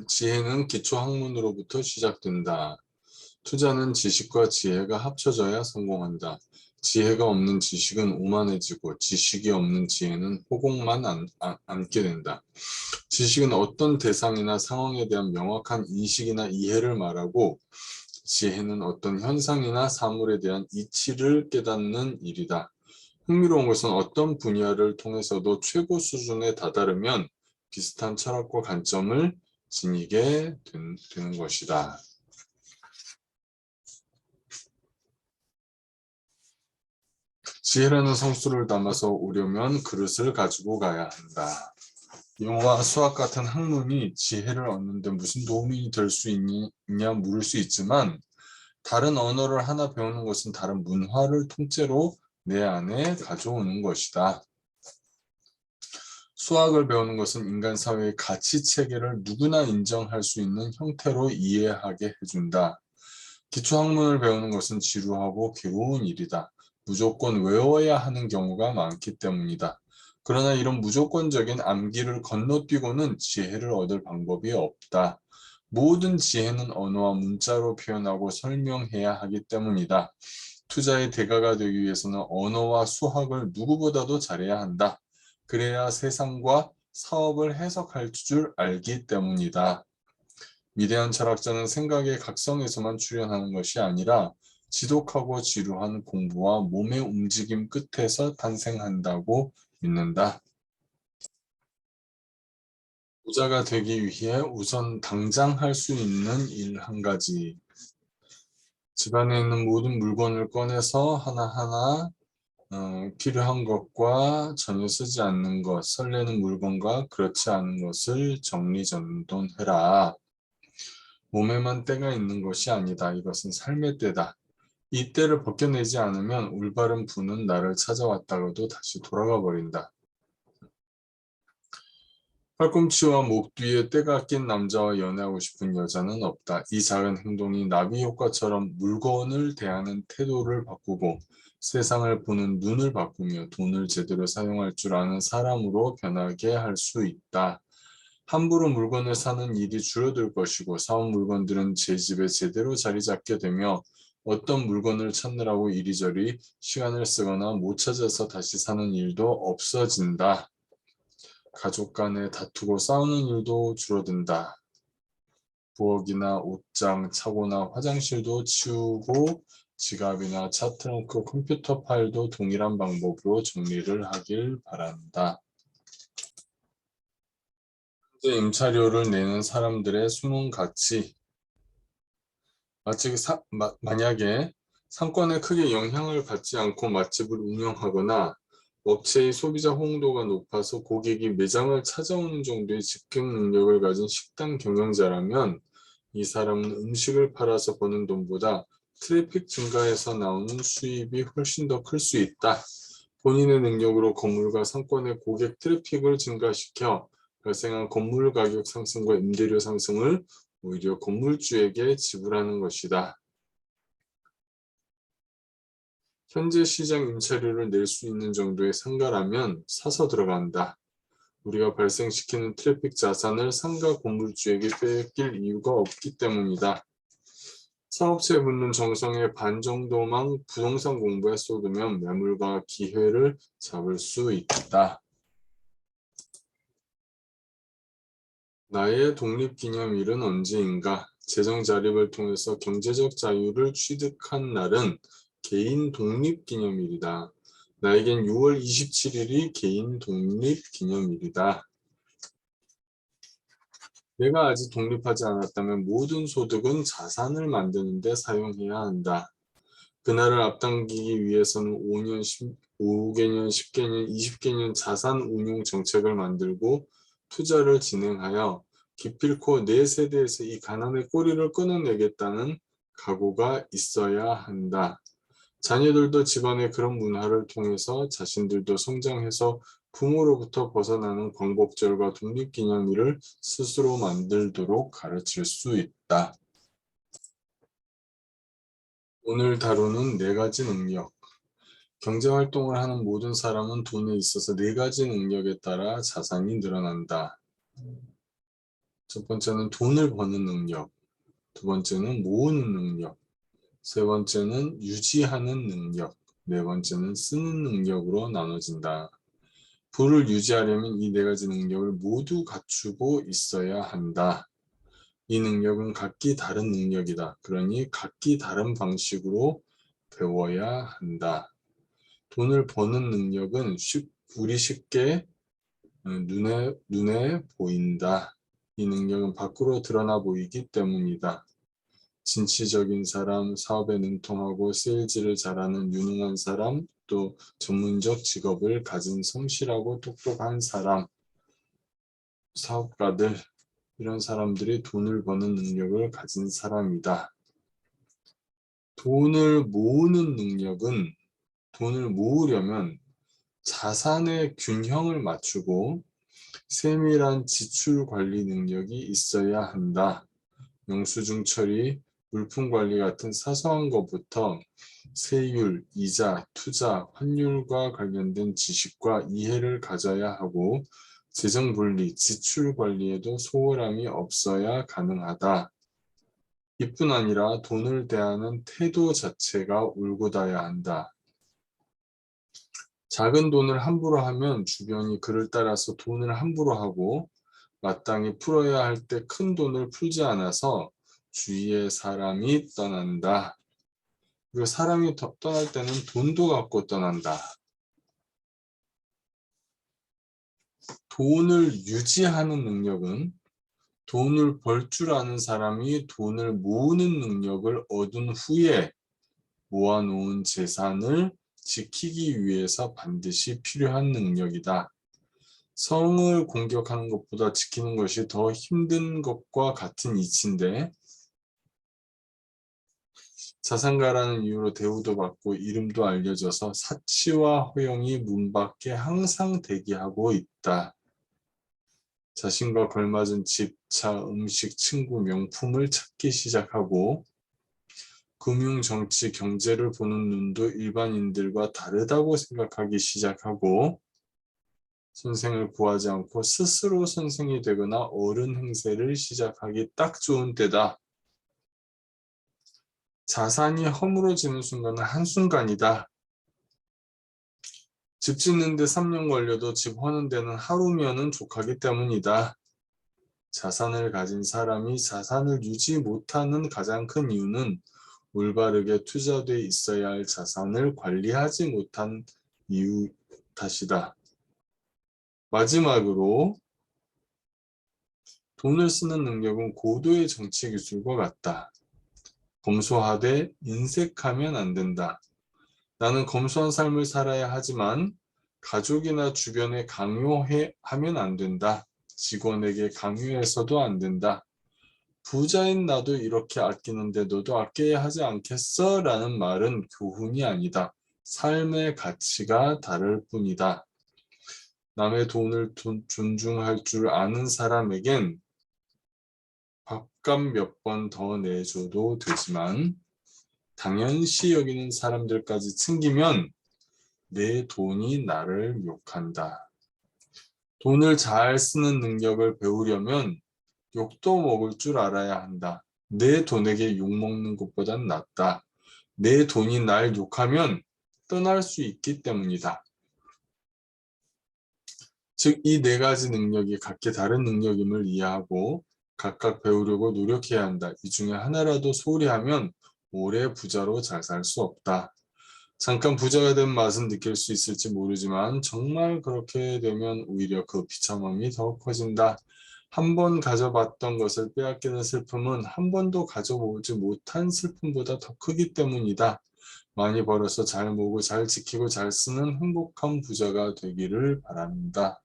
지혜는 기초 학문으로부터 시작된다. 투자는 지식과 지혜가 합쳐져야 성공한다. 지혜가 없는 지식은 오만해지고 지식이 없는 지혜는 호공만 안게 된다. 지식은 어떤 대상이나 상황에 대한 명확한 인식이나 이해를 말하고 지혜는 어떤 현상이나 사물에 대한 이치를 깨닫는 일이다. 흥미로운 것은 어떤 분야를 통해서도 최고 수준에 다다르면 비슷한 철학과 관점을 지니게 되는 것이다. 지혜라는 성수를 담아서 오려면 그릇을 가지고 가야 한다. 영어와 수학 같은 학문이 지혜를 얻는 데 무슨 도움이 될 수 있냐 물을 수 있지만 다른 언어를 하나 배우는 것은 다른 문화를 통째로 내 안에 가져오는 것이다. 수학을 배우는 것은 인간 사회의 가치 체계를 누구나 인정할 수 있는 형태로 이해하게 해준다. 기초학문을 배우는 것은 지루하고 괴로운 일이다. 무조건 외워야 하는 경우가 많기 때문이다. 그러나 이런 무조건적인 암기를 건너뛰고는 지혜를 얻을 방법이 없다. 모든 지혜는 언어와 문자로 표현하고 설명해야 하기 때문이다. 투자의 대가가 되기 위해서는 언어와 수학을 누구보다도 잘해야 한다. 그래야 세상과 사업을 해석할 줄 알기 때문이다. 위대한 철학자는 생각의 각성에서만 출현하는 것이 아니라 지독하고 지루한 공부와 몸의 움직임 끝에서 탄생한다고 믿는다. 부자가 되기 위해 우선 당장 할 수 있는 일 한 가지. 집안에 있는 모든 물건을 꺼내서 하나하나 필요한 것과 전혀 쓰지 않는 것, 설레는 물건과 그렇지 않은 것을 정리정돈해라. 몸에만 때가 있는 것이 아니다. 이것은 삶의 때다. 이 때를 벗겨내지 않으면 올바른 부는 나를 찾아왔다가도 다시 돌아가 버린다. 팔꿈치와 목 뒤에 때가 낀 남자와 연애하고 싶은 여자는 없다. 이 작은 행동이 나비 효과처럼 물건을 대하는 태도를 바꾸고 세상을 보는 눈을 바꾸며 돈을 제대로 사용할 줄 아는 사람으로 변하게 할 수 있다. 함부로 물건을 사는 일이 줄어들 것이고 사온 물건들은 제 집에 제대로 자리 잡게 되며 어떤 물건을 찾느라고 이리저리 시간을 쓰거나 못 찾아서 다시 사는 일도 없어진다. 가족 간에 다투고 싸우는 일도 줄어든다. 부엌이나 옷장, 차고나 화장실도 치우고 지갑이나 차 트렁크, 컴퓨터 파일도 동일한 방법으로 정리를 하길 바란다. 현재 임차료를 내는 사람들의 숨은 가치. 만약에 상권에 크게 영향을 받지 않고 맛집을 운영하거나 업체의 소비자 호응도가 높아서 고객이 매장을 찾아오는 정도의 집객 능력을 가진 식당 경영자라면 이 사람은 음식을 팔아서 버는 돈보다 트래픽 증가에서 나오는 수입이 훨씬 더 클 수 있다. 본인의 능력으로 건물과 상권의 고객 트래픽을 증가시켜 발생한 건물 가격 상승과 임대료 상승을 오히려 건물주에게 지불하는 것이다. 현재 시장 임차료를 낼 수 있는 정도의 상가라면 사서 들어간다. 우리가 발생시키는 트래픽 자산을 상가 건물주에게 빼앗길 이유가 없기 때문이다. 사업체에 묻는 정성의 반 정도만 부동산 공부에 쏟으면 매물과 기회를 잡을 수 있다. 나의 독립기념일은 언제인가? 재정 자립을 통해서 경제적 자유를 취득한 날은 개인 독립기념일이다. 나에겐 6월 27일이 개인 독립기념일이다. 내가 아직 독립하지 않았다면 모든 소득은 자산을 만드는 데 사용해야 한다. 그날을 앞당기기 위해서는 5년, 5개년, 10개년, 20개년 자산 운용 정책을 만들고 투자를 진행하여 기필코 내 세대에서 이 가난의 꼬리를 끊어내겠다는 각오가 있어야 한다. 자녀들도 집안의 그런 문화를 통해서 자신들도 성장해서 부모로부터 벗어나는 광복절과 독립기념일을 스스로 만들도록 가르칠 수 있다. 오늘 다루는 4가지 능력. 경제활동을 하는 모든 사람은 돈에 있어서 4가지 능력에 따라 자산이 늘어난다. 첫 번째는 돈을 버는 능력, 두 번째는 모으는 능력, 세 번째는 유지하는 능력, 네 번째는 쓰는 능력으로 나눠진다. 부를 유지하려면 이 네 가지 능력을 모두 갖추고 있어야 한다. 이 능력은 각기 다른 능력이다. 그러니 각기 다른 방식으로 배워야 한다. 돈을 버는 능력은 우리 쉽게 눈에 보인다. 이 능력은 밖으로 드러나 보이기 때문이다. 진취적인 사람, 사업에 능통하고 세일즈를 잘하는 유능한 사람, 또 전문적 직업을 가진 성실하고 똑똑한 사람, 사업가들, 이런 사람들이 돈을 버는 능력을 가진 사람이다. 돈을 모으는 능력은 돈을 모으려면 자산의 균형을 맞추고 세밀한 지출 관리 능력이 있어야 한다. 영수증 처리, 물품 관리 같은 사소한 것부터 세율, 이자, 투자, 환율과 관련된 지식과 이해를 가져야 하고 재정 분리, 지출 관리에도 소홀함이 없어야 가능하다. 이뿐 아니라 돈을 대하는 태도 자체가 올곧아야 한다. 작은 돈을 함부로 하면 주변이 그를 따라서 돈을 함부로 하고 마땅히 풀어야 할 때 큰 돈을 풀지 않아서 주위의 사람이 떠난다. 그리고 사람이 떠날 때는 돈도 갖고 떠난다. 돈을 유지하는 능력은 돈을 벌 줄 아는 사람이 돈을 모으는 능력을 얻은 후에 모아놓은 재산을 지키기 위해서 반드시 필요한 능력이다. 성을 공격하는 것보다 지키는 것이 더 힘든 것과 같은 이치인데 자산가라는 이유로 대우도 받고 이름도 알려져서 사치와 허영이 문 밖에 항상 대기하고 있다. 자신과 걸맞은 집, 차, 음식, 친구, 명품을 찾기 시작하고 금융, 정치, 경제를 보는 눈도 일반인들과 다르다고 생각하기 시작하고 선생을 구하지 않고 스스로 선생이 되거나 어른 행세를 시작하기 딱 좋은 때다. 자산이 허물어지는 순간은 한순간이다. 집 짓는데 3년 걸려도 집 허는 데는 하루면은 족하기 때문이다. 자산을 가진 사람이 자산을 유지 못하는 가장 큰 이유는 올바르게 투자돼 있어야 할 자산을 관리하지 못한 이유 탓이다. 마지막으로 돈을 쓰는 능력은 고도의 정치 기술과 같다. 검소하되 인색하면 안 된다. 나는 검소한 삶을 살아야 하지만 가족이나 주변에 강요하면 안 된다. 직원에게 강요해서도 안 된다. 부자인 나도 이렇게 아끼는데 너도 아껴야 하지 않겠어? 라는 말은 교훈이 아니다. 삶의 가치가 다를 뿐이다. 남의 돈을 존중할 줄 아는 사람에겐 밥값 몇 번 더 내줘도 되지만 당연시 여기는 사람들까지 챙기면 내 돈이 나를 욕한다. 돈을 잘 쓰는 능력을 배우려면 욕도 먹을 줄 알아야 한다. 내 돈에게 욕먹는 것보단 낫다. 내 돈이 날 욕하면 떠날 수 있기 때문이다. 즉, 이 네 가지 능력이 각기 다른 능력임을 이해하고 각각 배우려고 노력해야 한다. 이 중에 하나라도 소홀히 하면 오래 부자로 잘 살 수 없다. 잠깐 부자가 된 맛은 느낄 수 있을지 모르지만 정말 그렇게 되면 오히려 그 비참함이 더 커진다. 한 번 가져봤던 것을 빼앗기는 슬픔은 한 번도 가져보지 못한 슬픔보다 더 크기 때문이다. 많이 벌어서 잘 모으고 잘 지키고 잘 쓰는 행복한 부자가 되기를 바란다.